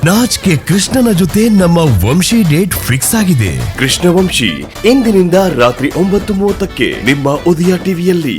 ನಾಚ್ಕೆ ಕೃಷ್ಣನ ಜೊತೆ ನಮ್ಮ ವಂಶಿ ಡೇಟ್ ಫಿಕ್ಸ್ ಆಗಿದೆ. ಕೃಷ್ಣವಂಶಿ ಇಂದಿನಿಂದ ರಾತ್ರಿ 9:30ಕ್ಕೆ ನಿಮ್ಮ ಉದಯ ಟಿವಿಯಲ್ಲಿ.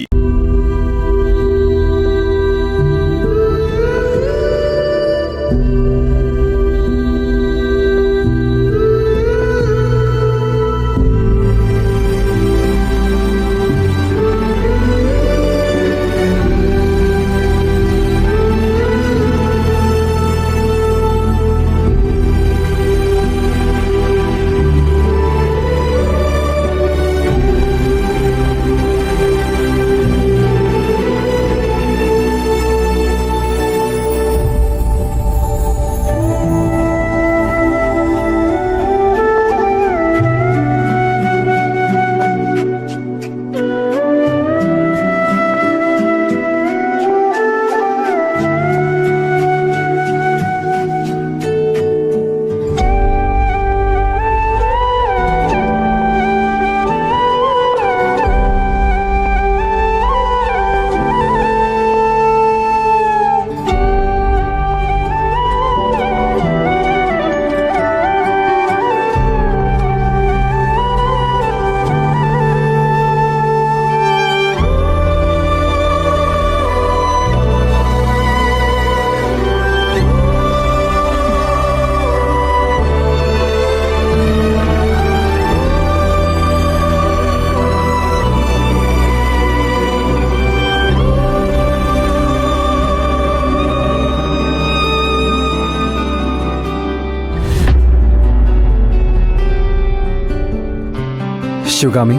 ಶಿವಗಾಮಿ,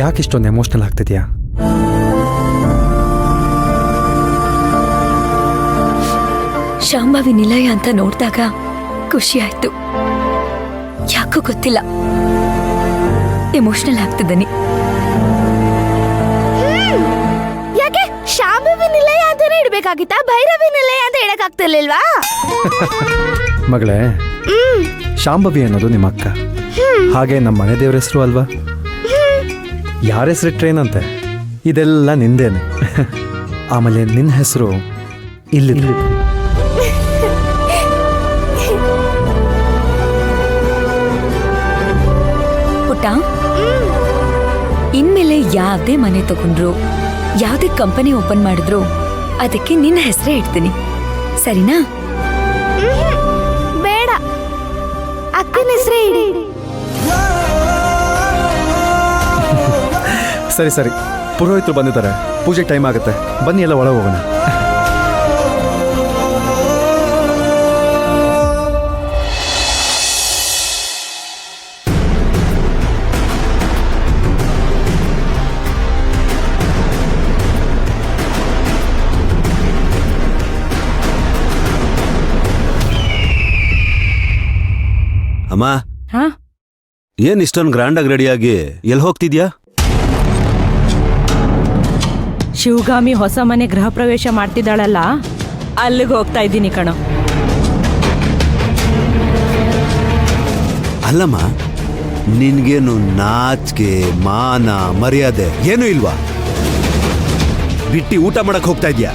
ಯಾಕಿಷ್ಟೊಂದು ಎಮೋಷನಲ್ ಆಗ್ತಿದ್ಯಾ? ಶಾಂಭವಿ ನಿಲಯ ಅಂತ ನೋಡಿದಾಗ ಖುಷಿ ಆಯ್ತು. ಯಾಕೋ ಗೊತ್ತಿಲ್ಲ, ಎಮೋಷನಲ್ ಆಗ್ತಿದ್ದೀನಿ. ಯಾಕೆ ಶಾಂಭವಿ ನಿಲಯ ಅಂತಾನೆ ಇಡ್ಬೇಕಾಗಿತ್ತಾ? ಭೈರವಿ ನಿಲಯ ಅಂತ ಹೇಳಕ್ಕಾಗ್ತಿರ್ಲಿಲ್ವಾ? ಮಗಳೇ, ಶಾಂಭವಿ ಅನ್ನೋದು ನಿಮ್ಮ ಅಕ್ಕ, ಹಾಗೆ ನಮ್ಮ ಮನೆ ದೇವ್ರ ಹೆಸರು ಅಲ್ವಾ? ಯಾರ ಹೆಸರಿಟ್ರೇನಂತೆ, ಇದೆಲ್ಲ ನಿಂದೇನೆ. ಆಮೇಲೆ ನಿನ್ನ ಹೆಸರು ಇಲ್ಲಿ. ಪುಟ್ಟ, ಇನ್ಮೇಲೆ ಯಾವ್ದೇ ಮನೆ ತಗೊಂಡ್ರು, ಯಾವ್ದೇ ಕಂಪನಿ ಓಪನ್ ಮಾಡಿದ್ರು ಅದಕ್ಕೆ ನಿನ್ನ ಹೆಸರೇ ಇಡ್ತೀನಿ, ಸರಿನಾ? ಬೇಡ, ಅಕ್ಕನ ಹೆಸರೇ ಇಡಿ. ಸರಿ ಸರಿ, ಪುರೋಹಿತರು ಬಂದಿದ್ದಾರೆ, ಪೂಜೆ ಟೈಮ್ ಆಗುತ್ತೆ, ಬನ್ನಿ ಎಲ್ಲ ಒಳಗೆ ಹೋಗೋಣ. ಅಮ್ಮ, ಏನ್ ಇಷ್ಟೊಂದು ಗ್ರ್ಯಾಂಡಾಗಿ ರೆಡಿಯಾಗಿ ಎಲ್ಲಿ ಹೋಗ್ತಿದ್ಯಾ? ಶಿವಗಾಮಿ ಹೊಸ ಮನೆ ಗೃಹ ಪ್ರವೇಶ ಮಾಡ್ತಿದ್ದಾಳಲ್ಲ, ಅಲ್ಲಿಗೆ ಹೋಗ್ತಾ ಇದ್ದೀನಿ ಕಣೋ. ಅಲ್ಲಮ್ಮ, ನಿನ್ಗೇನು ನಾಚಿಕೆ ಮಾನ ಮರ್ಯಾದೆ ಏನೂ ಇಲ್ವಾ? ಬಿಟ್ಟಿ ಊಟ ಮಾಡಕ್ ಹೋಗ್ತಾ ಇದ್ಯಾ?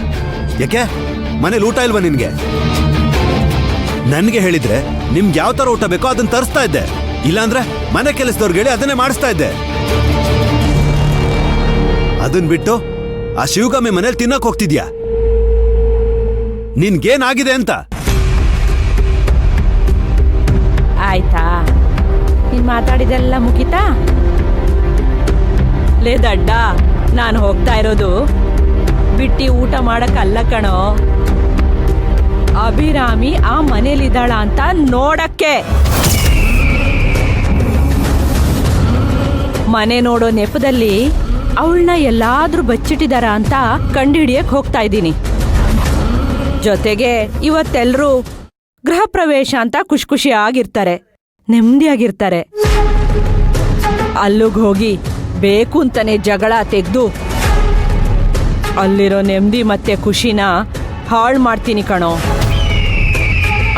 ಯಾಕೆ ಮನೇಲಿ ಊಟ ಇಲ್ವಾ ನಿನ್ಗೆ? ನನ್ಗೆ ಹೇಳಿದ್ರೆ ನಿಮ್ಗೆ ಯಾವ ತರ ಊಟ ಬೇಕೋ ಅದನ್ನ ತರಿಸ್ತಾ ಇದ್ದೆ, ಇಲ್ಲಾಂದ್ರೆ ಮನೆ ಕೆಲಸದವ್ರಿಗೆ ಹೇಳಿ ಅದನ್ನೇ ಮಾಡಿಸ್ತಾ ಇದ್ದೆ. ಅದನ್ ಬಿಟ್ಟು ಆ ಶಿವಗಾಮಿ ಮನೇಲಿ ತಿನ್ನಕ್ ಹೋಗ್ತಿದ್ಯಾ? ನಿನ್ಗೇನಾಗಿದೆ ಅಂತ? ಆಯ್ತಾ, ನೀನ್ ಮಾತಾಡಿದೆಲ್ಲ ಮುಗಿತಾ? ಲೇ ದಡ್ಡ, ನಾನು ಹೋಗ್ತಾ ಇರೋದು ಬಿಟ್ಟಿ ಊಟ ಮಾಡಕ್ಕಲ್ಲ ಕಣೋ, ಅಭಿರಾಮಿ ಆ ಮನೇಲಿದ್ದಾಳ ಅಂತ ನೋಡಕ್ಕೆ. ಮನೆ ನೋಡೋ ನೆಪದಲ್ಲಿ ಅವಳನ್ನ ಎಲ್ಲಾದ್ರೂ ಬಚ್ಚಿಟ್ಟಿದಾರ ಅಂತ ಕಂಡುಹಿಡಿಯಕ್ ಹೋಗ್ತಾ ಇದ್ದೀನಿ. ಜೊತೆಗೆ ಇವತ್ತೆಲ್ರೂ ಗೃಹ ಪ್ರವೇಶ ಅಂತ ಖುಷಿ ಆಗಿರ್ತಾರೆ, ನೆಮ್ಮದಿಯಾಗಿರ್ತಾರೆ. ಅಲ್ಲಿಗೆ ಹೋಗಿ ಬೇಕು ಅಂತಾನೆ ಜಗಳ ತೆಗೆದು ಅಲ್ಲಿರೋ ನೆಮ್ಮದಿ ಮತ್ತೆ ಖುಷಿನ ಹಾಳು ಮಾಡ್ತೀನಿ ಕಣೋ.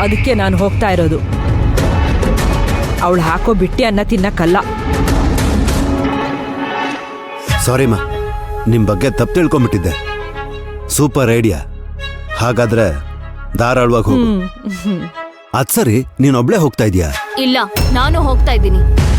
ಅದಕ್ಕೆ ನಾನು ಹೋಗ್ತಾ ಇರೋದು. ಅವಳು ಹಾಕೋ ಬಿಟ್ಟಿ ಅನ್ನ ತಿನ್ನಕ್ಕಲ್ಲ. ಸಾರಿ ಮಾ, ನಿಮ್ ಬಗ್ಗೆ ತಪ್ಪು ತಿಳ್ಕೊಂಬಿಟ್ಟಿದ್ದೆ. Super idea. ಹಾಗಾದ್ರೆ ಧಾರಾಳವಾಗಿ ಹೋಗು. ಅದ್ ಸರಿ, ನೀನೊಬ್ಳೆ ಹೋಗ್ತಾ ಇದೀಯಾ? ಇಲ್ಲ, ನಾನು ಹೋಗ್ತಾ ಇದ್ದೀನಿ.